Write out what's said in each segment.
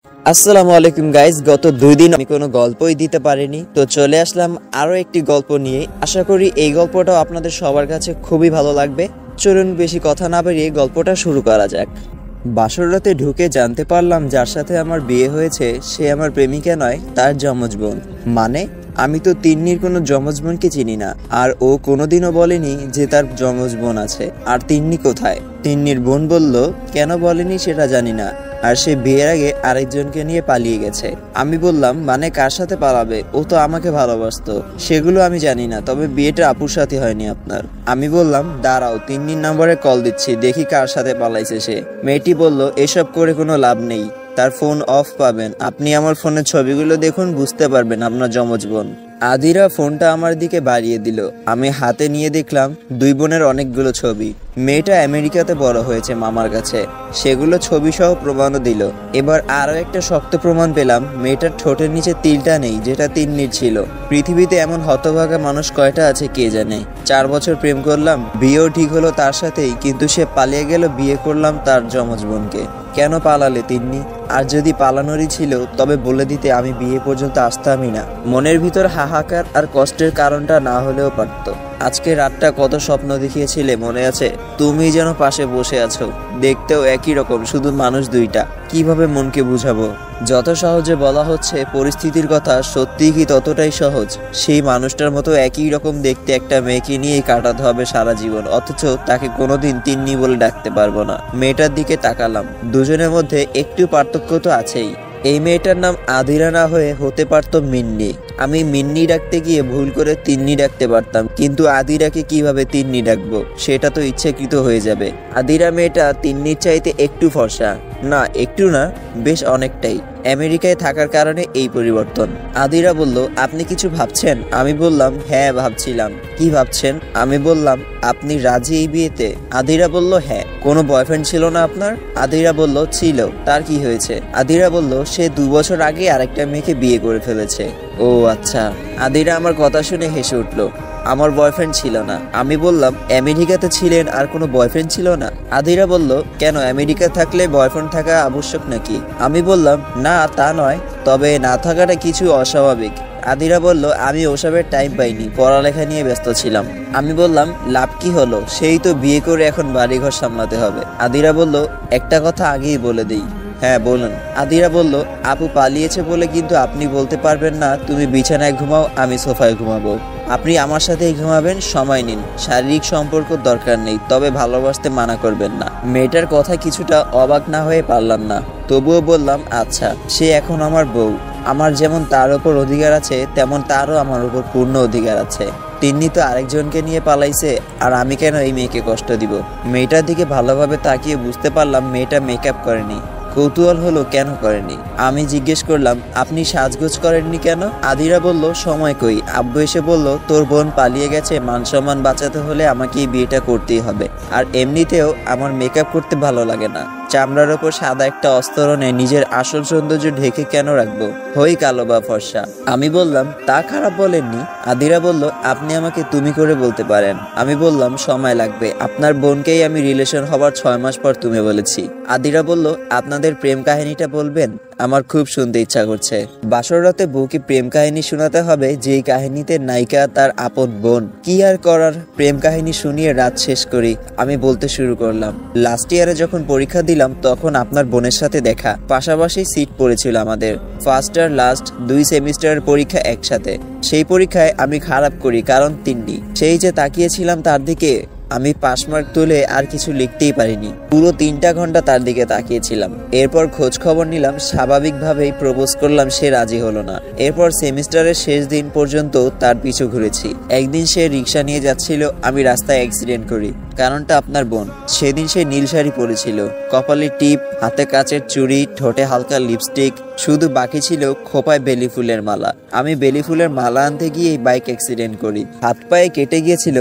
আসসালামু আলাইকুম গাইজ, গত 2 দিন আমি কোনো গল্পই দিতে পারিনি, তো চলে আসলাম আরো একটি গল্প নিয়ে। আশা করি এই গল্পটাও আপনাদের সবার কাছে খুবই ভালো লাগবে। চলুন বেশি কথা না বাড়িয়ে গল্পটা শুরু করা যাক। বাসর রাতে ঢুকে জানতে পারলাম যার সাথে আমার বিয়ে হয়েছে সে আমার প্রেমিকা নয়, তার যমজ বোন। মানে আমি তো তিন্নির কোনো যমজ বোনকে চিনি না, আর ও কোনোদিনও বলেনি যে তার যমজ বোন আছে। আর তিন্নি কোথায়? তিন্নির বোন বলল কেন বলেনি সেটা জানি না, আর সে বিয়ের আগে আরেকজনকে নিয়ে পালিয়ে গেছে। আমি বললাম মানে কার সাথে পালাবে? ও তো আমাকে ভালোবাসতো। সেগুলো আমি জানি না, তবে বিয়েটা আপুর সাথে হয়নি আপনার। আমি বললাম দাঁড়াও, তিন্নির নম্বরে কল দিচ্ছি, দেখি কার সাথে পালাইছে সে। মেয়েটি বলল এসব করে কোনো লাভ নেই, তার ফোন অফ পাবেন, আপনি আমার ফোনের ছবিগুলো দেখুন, বুঝতে পারবেন আপনার যমজ বোন। আদিরা ফোনটা আমার দিকে বাড়িয়ে দিল। আমি হাতে নিয়ে দেখলাম 2 বোনের অনেকগুলো ছবি। মেয়েটা আমেরিকাতে বড় হয়েছে মামার কাছে, সেগুলো ছবি সহ প্রমাণও দিল। এবার আরো একটা শক্ত প্রমাণ পেলাম, মেয়েটার ঠোঁটের নিচে তিলটা নেই, যেটা তিন্নির ছিল। পৃথিবীতে এমন হতভাগা মানুষ কয়টা আছে কে জানে। 4 বছর প্রেম করলাম, বিয়েও ঠিক হলো তার সাথেই, কিন্তু সে পালিয়ে গেল, বিয়ে করলাম তার যমজ বোনকে। কেন পালালে তিন্নি? আর যদি পালানোরই ছিল তবে বলে দিতে, আমি বিয়ে পর্যন্ত আসতামই না। মনের ভিতর হাহাকার আর কষ্টের কারণটা না হলেও পারতো। আজকে রাতটা কত স্বপ্ন দেখিয়েছিলে মনে আছে? তুমি যেন পাশে বসে আছো, দেখতেও একই রকম, শুধু মানুষ দুইটা। কিভাবে মনকে বুঝাবো? যত সহজে বলা হচ্ছে পরিস্থিতির কথা, সত্যিই কি ততটাই সহজ? সেই মানুষটার মতো একই রকম দেখতে একটা মেয়েকে নিয়েই কাটাতে হবে সারা জীবন, অথচ তাকে কোনোদিন তিন্নি বলে ডাকতে পারবো না। মেয়েটার দিকে তাকালাম, দুজনের মধ্যে একটু পার্থক্য তো আছেই। এই মেয়েটার নাম আদিরা না হয়ে হতে পারতো মিন্নি। আমি মিন্নি ডাকতে গিয়ে ভুল করে তিন্নি ডাকতে পারতাম, কিন্তু আদিরাকে কিভাবে তিন্নি ডাকবো? সেটা তো ইচ্ছাকৃত হয়ে যাবে। আদিরা মেয়েটা তিন্নির চাইতে একটু ফর্সা, না একটু না, বেশ অনেকটাই। আমেরিকায় থাকার কারণে এই পরিবর্তন। আদিরা বলল আপনি কিছু ভাবছেন? আমি বললাম হ্যাঁ ভাবছিলাম। কি ভাবছেন? আমি বললাম আপনি রাজি এই বিয়েতে? আদিরা বলল হ্যাঁ। কোনো বয়ফ্রেন্ড ছিল না আপনার? আদিরা বলল ছিল। তার কি হয়েছে? আদিরা বলল সে 2 বছর আগে আরেকটা মেয়েকে বিয়ে করে ফেলেছে। ও আচ্ছা। আদিরা আমার কথা শুনে হেসে উঠল। আমার বয়ফ্রেন্ড ছিল না। আমি বললাম আমেরিকাতে ছিলেন আর কোনো বয়ফ্রেন্ড ছিল না? আদিরা বলল কেন, আমেরিকা থাকলে বয়ফ্রেন্ড থাকা আবশ্যক নাকি? আমি বললাম না তা নয়, তবে না থাকাটা কিছু অস্বাভাবিক। আদিরা বলল আমি ওসবের টাইম পাইনি, পড়ালেখা নিয়ে ব্যস্ত ছিলাম। আমি বললাম লাভ কি হলো, সেই তো বিয়ে করে এখন বাড়িঘর সামলাতে হবে। আদিরা বলল একটা কথা আগেই বলে দিই। হ্যাঁ বলুন। আদিরা বলল আপু পালিয়েছে বলে কিন্তু আপনি বলতে পারবেন না তুমি বিছানায় ঘুমাও, আমি সোফায় ঘুমাবো। আপনি আমার সাথেই ঘুমাবেন, সময় নিন, শারীরিক সম্পর্ক দরকার নেই, তবে ভালোবাসতে মানা করবেন না। মেয়েটার কথা কিছুটা অবাক না হয়ে পারলাম না, তবুও বললাম আচ্ছা। সে এখন আমার বউ, আমার যেমন তার ওপর অধিকার আছে তেমন তারও আমার উপর পূর্ণ অধিকার আছে। তিন্নি তো আরেকজনকে নিয়ে পালাইছে, আর আমি কেন এই মেয়েকে কষ্ট দিব? মেয়েটার দিকে ভালোভাবে তাকিয়ে বুঝতে পারলাম মেয়েটা মেকআপ করেনি। কৌতূহল হলো কেন করেনি। আমি জিজ্ঞেস করলাম আপনি সাজগোজ করেননি কেন? আদিরা বলল সময় কই, আব্বু এসে বলল তোর বোন পালিয়ে গেছে, মান সম্মান বাঁচাতে হলে আমাকে এই বিয়েটা করতেই হবে, আর এমনিতেও আমার মেকআপ করতে ভালো লাগে না। চামড়ার ওপর সাদা একটা অস্তরণে নিজের আসল সৌন্দর্য ঢেকে কেন রাখবো, হই কালো বা ফর্সা। আমি বললাম তা খারাপ বলেননি। আদিরা বলল আপনি আমাকে তুমি করে বলতে পারেন। আমি বললাম সময় লাগবে, আপনার বোনকেই আমি রিলেশন হবার 6 মাস পর তুমি বলেছি। আদিরা বলল আপনাদের প্রেম কাহিনীটা বলবেন, আমার খুব শুনতে ইচ্ছা করছে। বাসর রাতে বউকে প্রেম কাহিনী শোনাতে হবে যেই কাহিনীতে নায়িকা তার আপন বোন। কি আর করার, প্রেম কাহিনী শুনিয়ে রাত শেষ করি। আমি বলতে শুরু করলাম লাস্ট ইয়ারে যখন পরীক্ষা দিলাম তখন আপনার বোনের সাথে দেখা, পাশাপাশি সিট পড়েছিল আমাদের। ফার্স্ট আর লাস্ট 2 সেমিস্টারের পরীক্ষা একসাথে। সেই পরীক্ষায় আমি খারাপ করি কারণ তিন্নি। সেই যে তাকিয়েছিলাম তার দিকে, আমি পাস মার্ক তুলে আর কিছু লিখতেই পারিনি। পুরো 3টা ঘন্টা তার দিকে তাকিয়েছিলাম। এরপর খোঁজ খবর নিলাম, স্বাভাবিকভাবেই প্রপোজ করলাম, সে রাজি হলো না। এরপর সেমিস্টারের শেষ দিন পর্যন্ত তার পিছু ঘুরেছি। একদিন সে রিক্সা নিয়ে যাচ্ছিল, আমি রাস্তায় অ্যাক্সিডেন্ট করি। কারণটা আপনার বোন। সেদিন সে নীল শাড়ি পরেছিল, কপালে টিপ, হাতে কাচের চুড়ি, ঠোঁটে হালকা লিপস্টিক, শুধু বাকি ছিল খোপায় বেলি ফুলের মালা। আমি বেলি ফুলের মালা আনতে গিয়ে বাইক অ্যাক্সিডেন্ট করি। হাত পায়ে কেটে গিয়েছিল,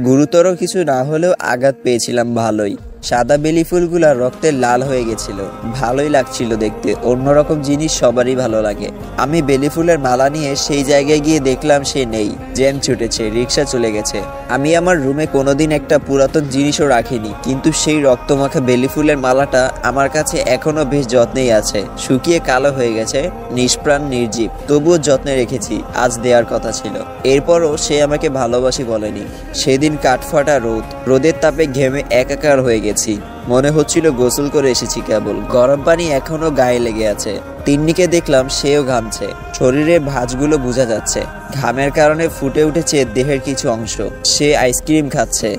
গুরুতর কিছু না হলেও আঘাত পেয়েছিলাম ভালোই। সাদা বেলি ফুলগুলা রক্তে লাল হয়ে গেছিল। ভালোই লাগছিল দেখতে, অন্যরকম জিনিস সবারই ভালো লাগে। আমি বেলি ফুলের মালা নিয়ে সেই জায়গায় গিয়ে দেখলাম সে নেই, জ্যাম ছুটেছে, রিক্সা চলে গেছে। আমি আমার রুমে কোনোদিন একটা পুরাতন জিনিসও রাখিনি, কিন্তু সেই রক্তমাখা বেলি ফুলের মালাটা আমার কাছে এখনো বেশ যত্নেই আছে। শুকিয়ে কালো হয়ে গেছে, নিষ্প্রাণ নির্জীব, তবুও যত্নে রেখেছি। আজ দেওয়ার কথা ছিল। এরপরও সে আমাকে ভালোবাসি বলেনি। সেদিন কাঠফাটা রোদের তাপে ঘেমে একাকার হয়ে গেছি। মনে হচ্ছিল গোসল করে এসেছি কেবল। গরম পানি এখনো গায়ে লেগে আছে। তিন্নিকে দেখলাম, সেও ঘামছে, শরীরের ভাঁজগুলো বোঝা যাচ্ছে। ঘামের কারণে ফুটে উঠেছে দেহের কিছু অংশ। সে আইসক্রিম খাচ্ছে।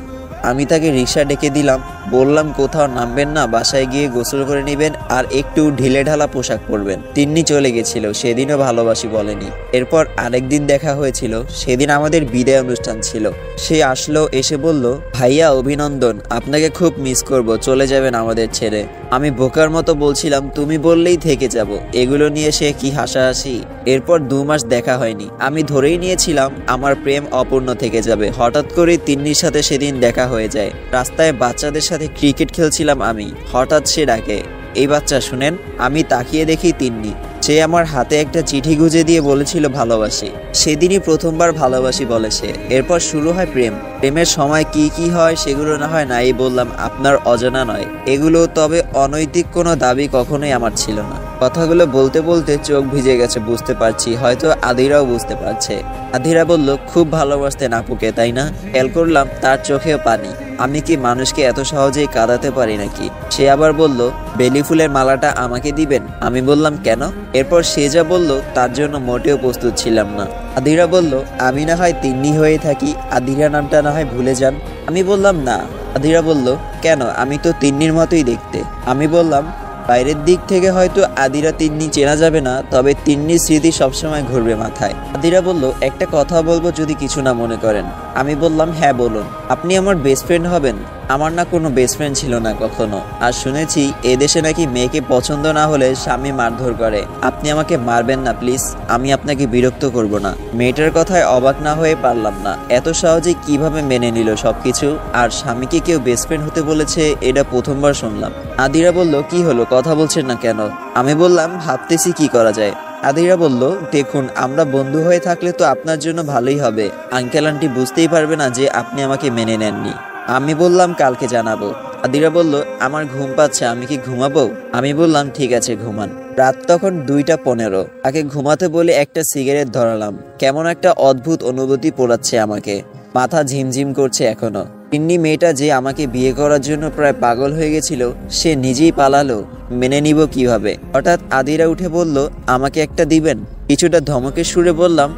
আমি তাকে রিক্সা ডেকে দিলাম, বললাম কোথাও নামবেন না, বাসায় গিয়ে গোসল করে নেবেন আর একটু ঢিলে ঢালা পোশাক পরবেন। তিন্নি চলে গেছিল, সেদিনও ভালোবাসি বলেনি। এরপর আরেকদিন দেখা হয়েছিল, সেদিন আমাদের বিদায় অনুষ্ঠান ছিল। সে আসলো, এসে বলল, ভাইয়া অভিনন্দন, আপনাকে খুব মিস করব, চলে যাবেন আমাদের ছেড়ে। আমি বোকার মতো বলছিলাম, তুমি বললেই থেকে যাব। এগুলো নিয়ে সে কি হাসাহাসি। এরপর 2 মাস দেখা হয়নি। আমি ধরেই নিয়েছিলাম আমার প্রেম অপূর্ণ থেকে যাবে। হঠাৎ করে তিন্নির সাথে সেদিন দেখা হয়ে যায়। রাস্তায় বাচ্চাদের সাথে ক্রিকেট খেলছিলাম আমি। হঠাৎ সে ডাকে, এই বাচ্চা শুনেন। আমি তাকিয়ে দেখি তিন্নি। সে আমার হাতে একটা চিঠি গুজে দিয়ে বলেছিল ভালোবাসি। সেদিনই প্রথমবার ভালোবাসি বলে সে। এরপর শুরু হয় প্রেম। প্রেমের সময় কি কি হয় সেগুলো না হয় নাই বললাম, আপনার অজানা নয় এগুলো। তবে অনৈতিক কোনো দাবি কখনোই আমার ছিল না। কথাগুলো বলতে বলতে চোখ ভিজে গেছে, বুঝতে পারছি। হয়তো আদিরাও বুঝতে পারছে। আদিরা বলল, খুব ভালোবাসতেন আপুকে তাই না? খেয়াল করলাম তার চোখেও পানি। আমি কি মানুষকে এত সহজেই কাঁদাতে পারি নাকি? সে আবার বলল, বেলি ফুলের মালাটা আমাকে দিবেন? আমি বললাম কেন? এরপর সে যা বলল তার জন্য মোটেও প্রস্তুত ছিলাম না। আদিরা বলল, আমি না হয় তিন্নি হয়ে থাকি, আদিরা নামটা না হয় ভুলে যান। আমি বললাম না। আদিরা বলল, কেন? আমি তো তিন্নির মতোই দেখতে। আমি বললাম, বাইরের দিক থেকে হয়তো আদিরা তিন্নি চেনা যাবে না, তবে তিন্নির স্মৃতি সবসময় ঘুরবে মাথায়। আদিরা বলল, একটা কথা বলবো যদি কিছু না মনে করেন। আমি বললাম, হ্যাঁ বলুন। আপনি আমার বেস্ট ফ্রেন্ড হবেন? আমার না কোনো বেস্ট ফ্রেন্ড ছিল না কখনো। আর শুনেছি এদেশে নাকি মেয়েকে পছন্দ না হলে স্বামী মারধর করে। আপনি আমাকে মারবেন না প্লিজ, আমি আপনাকে বিরক্ত করব না। মেয়েটার কথায় অবাক না হয়ে পারলাম না, এত সহজে কিভাবে মেনে নিল সবকিছু। আর স্বামীকে কেউ বেস্ট ফ্রেন্ড হতে বলেছে, এটা প্রথমবার শুনলাম। আদিরা বলল, কি হলো, কথা বলছেন না কেন? আমি বললাম, ভাবতেছি কি করা যায়। আদিরা বলল, দেখুন আমরা বন্ধু হয়ে থাকলে তো আপনার জন্য ভালোই হবে। আঙ্কেল আন্টি বুঝতেই পারবে না যে আপনি আমাকে মেনে নেননি। আমি বললাম, কালকে জানাবো। আদিরা বলল, আমার ঘুম পাচ্ছে, আমি কি ঘুমাবো? আমি বললাম, ঠিক আছে ঘুমান। রাত তখন 2:15। তাকে ঘুমাতে বলে একটা সিগারেট ধরালাম। কেমন একটা অদ্ভুত অনুভূতি পোড়াচ্ছে আমাকে। মাথা ঝিমঝিম করছে এখনো। তিন্নি মেয়েটা যে আমাকে বিয়ে করার জন্য প্রায় পাগল হয়ে গেছিল, সে নিজেই পালালো। মেনে নিব কিভাবে? হঠাৎ আদিরা উঠে বলল, আমাকে একটা দিবেন? কিছুটা ধমকের সুরে বললাম,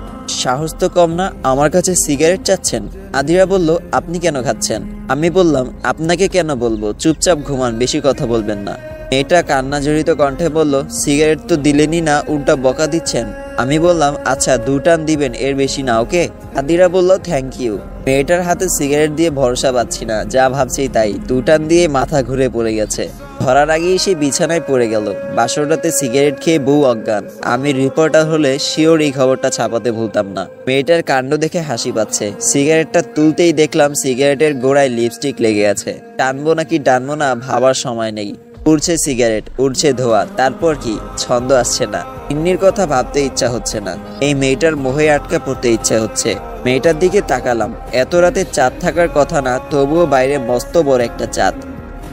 সাহস তো কম না, আমার কাছে সিগারেট চাচ্ছেন? আদিরা বলল, আপনি কেন খাচ্ছেন? আমি বললাম, আপনাকে কেন বলবো, চুপচাপ ঘুমান, বেশি কথা বলবেন না। মেয়েটা কান্না জড়িত কণ্ঠে বলল, সিগারেট তো দিলেনই না, উল্টা বকা দিচ্ছেন। আমি বললাম, আচ্ছা 2 টান দিবেন, এর বেশি না, ওকে? আদিরা বলল, থ্যাংক ইউ। মেয়েটার হাতে সিগারেট দিয়ে ভরসা পাচ্ছি না, যা ভাবছি তাই। 2 টান দিয়ে মাথা ঘুরে পড়ে গেছে। ধরার আগেই সে বিছানায় পড়ে গেল। বাসরটাতে সিগারেট খেয়ে বউ অজ্ঞান। আমি রিপোর্টার হলে শিওর এই খবরটা ছাপাতে ভুলতাম না। মেয়েটার কাণ্ড দেখে হাসি পাচ্ছে। সিগারেটটা তুলতেই দেখলাম সিগারেটের গোড়ায় লিপস্টিক লেগে আছে। টানবো নাকি টানবো না ভাবার সময় নেই। উড়ছে সিগারেট, উড়ছে ধোয়া। তারপর কি? ছন্দ আসছে না। তিন্নির কথা ভাবতে ইচ্ছা হচ্ছে না। এই মেয়েটার মোহে আটকা পড়তে ইচ্ছা হচ্ছে। মেয়েটার দিকে তাকালাম। এত রাতে চাঁদ থাকার কথা না, তবুও বাইরে মস্ত বড় একটা চাঁদ।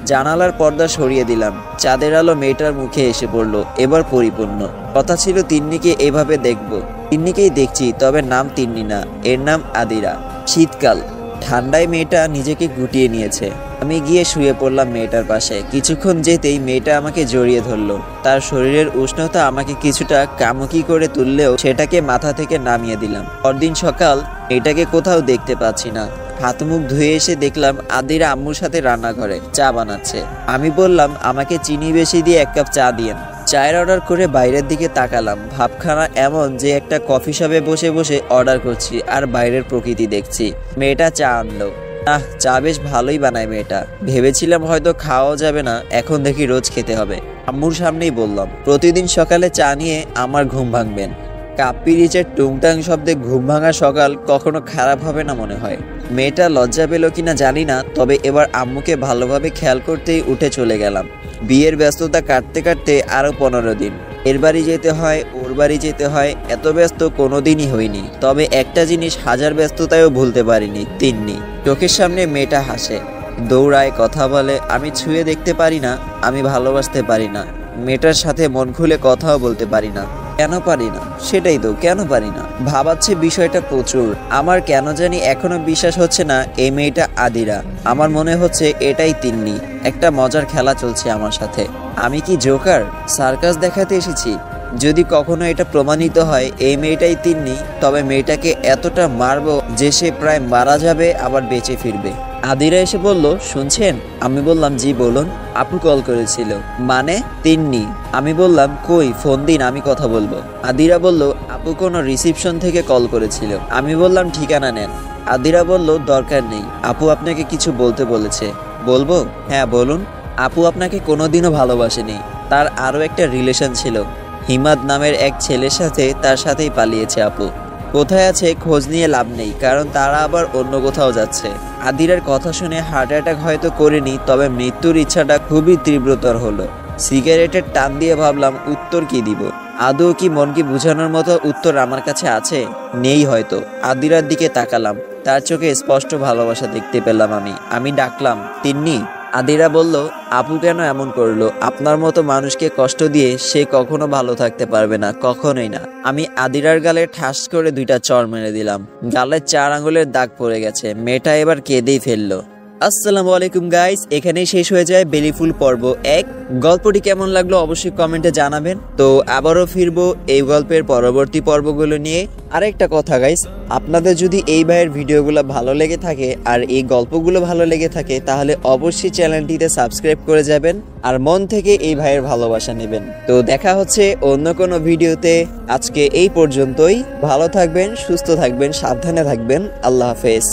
জানালার পর্দা সরিয়ে দিলাম। চাঁদের আলো মেয়েটার মুখে এসে পড়লো, এবার পরিপূর্ণ। কথা ছিল তিন্নিকে এভাবে দেখবো। তিন্নিকেই দেখছি, তবে নাম তিন্নি না, এর নাম আদিরা। শীতকাল, ঠান্ডায় মেয়েটা নিজেকে গুটিয়ে নিয়েছে। আমি গিয়ে শুয়ে পড়লাম মেয়েটার পাশে। কিছুক্ষণ যেতেই মেয়েটা আমাকে জড়িয়ে ধরলো। তার শরীরের উষ্ণতা আমাকে কিছুটা কামুকি করে তুললেও সেটাকে মাথা থেকে নামিয়ে দিলাম। পরদিন সকাল, মেয়েটাকে কোথাও দেখতে পাচ্ছি না। হাত মুখ ধুয়ে এসে দেখলাম আদিরা আম্মুর সাথে রান্নাঘরে চা বানাচ্ছে। আমি বললাম, আমাকে চিনি বেশি দিয়ে 1 কাপ চা দিয়েন। চায়ের অর্ডার করে বাইরের দিকে তাকালাম। ভাবখানা এমন যে একটা কফি শপে বসে বসে অর্ডার করছি আর বাইরের প্রকৃতি দেখছি। মেয়েটা চা আনলো। চা বেশ ভালোই বানায় মেয়েটা। ভেবেছিলাম হয়তো খাওয়া যাবে না, এখন দেখি রোজ খেতে হবে। আম্মুর সামনেই বললাম, প্রতিদিন সকালে চা নিয়ে আমার ঘুম ভাঙবেন। কাপ পিরিচের টুংটাং শব্দে ঘুম ভাঙা সকাল কখনো খারাপ হবে না মনে হয়। মেয়েটা লজ্জা পেল কিনা জানি না, তবে এবার আম্মুকে ভালোভাবে খেয়াল করতেই উঠে চলে গেলাম। বিয়ের ব্যস্ততা কাটতে কাটতে আরো 15 দিন। এর বাড়ি যেতে হয়, ওর বাড়ি যেতে হয়, এত ব্যস্ত কোনোদিনই হইনি। তবে একটা জিনিস হাজার ব্যস্ততায়ও ভুলতে পারিনি, তিন্নি। চোখের সামনে মেয়েটা হাসে, দৌড়ায়, কথা বলে। আমি ছুঁয়ে দেখতে পারি না, আমি ভালোবাসতে পারি না, মেয়েটার সাথে মন খুলে কথাও বলতে পারি না। কেন পারি না? সেটাই তো, কেন পারি না? ভাবাচ্ছে বিষয়টা প্রচুর। আমার কেন জানি এখনো বিশ্বাস হচ্ছে না এই মেয়েটা আদিরা। আমার মনে হচ্ছে এটাই তিন্নি। একটা মজার খেলা চলছে আমার সাথে। আমি কি জোকার? সার্কাস দেখাতে এসেছি? যদি কখনো এটা প্রমাণিত হয় এই মেয়েটাই তিন্নি, তবে মেয়েটাকে এতটা মারবো যে সে প্রায় মারা যাবে, আবার বেঁচে ফিরবে। আদিরা এসে বলল, শুনছেন? আমি বললাম, জি বলুন। আপু কল করেছিল। মানে? তিন্নি। আমি বললাম, কই, ফোন দিন, আমি কথা বলবো। আদিরা বলল, আপু কোনো রিসিপশন থেকে কল করেছিল। আমি বললাম, ঠিকানা নেন। আদিরা বলল, দরকার নেই, আপু আপনাকে কিছু বলতে বলেছে। বলবো? হ্যাঁ বলুন। আপু আপনাকে কোনোদিনও ভালোবাসেনি। তার আরও একটা রিলেশন ছিল, হিমাদ নামের এক ছেলের সাথে। তার সাথেই পালিয়েছে আপু। কোথায় আছে খোঁজ নিয়ে লাভ নেই, কারণ তারা আবার অন্য কোথাও যাচ্ছে। আদিরার কথা শুনে হার্ট অ্যাটাক হয়তো করিনি, তবে মৃত্যুর ইচ্ছাটা খুবই তীব্রতর হলো। সিগারেটের টান দিয়ে ভাবলাম উত্তর কি দিব। আদৌ কি মনকে বোঝানোর মতো উত্তর আমার কাছে আছে? নেই হয়তো। আদিরার দিকে তাকালাম, তার চোখে স্পষ্ট ভালোবাসা দেখতে পেলাম। আমি ডাকলাম, তিন্নি। আদিরা বলল, আপু কেন এমন করলো? আপনার মতো মানুষকে কষ্ট দিয়ে সে কখনো ভালো থাকতে পারবে না, কখনোই না। আমি আদিরার গালে ঠাস করে 2টা চড় মেরে দিলাম। গালে 4 আঙ্গুলের দাগ পড়ে গেছে। মেয়েটা এবার কেঁদেই ফেললো। আসসালামু আলাইকুম গাইস, এখানেই শেষ হয়ে যায় বেলিফুল পর্ব 1। গল্পটি কেমন লাগলো অবশ্যই কমেন্টে জানাবেন। তো আবারও ফিরবো এই গল্পের পরবর্তী পর্বগুলো নিয়ে। আরেকটা কথা গাইস, আপনাদের যদি এই ভাইয়ের ভিডিওগুলো ভালো লেগে থাকে আর এই গল্পগুলো ভালো লেগে থাকে, তাহলে অবশ্যই চ্যানেলটিতে সাবস্ক্রাইব করে যাবেন আর মন থেকে এই ভাইয়ের ভালোবাসা নেবেন। তো দেখা হচ্ছে অন্য কোনো ভিডিওতে। আজকে এই পর্যন্তই। ভালো থাকবেন, সুস্থ থাকবেন, সাবধানে থাকবেন। আল্লাহ হাফেজ।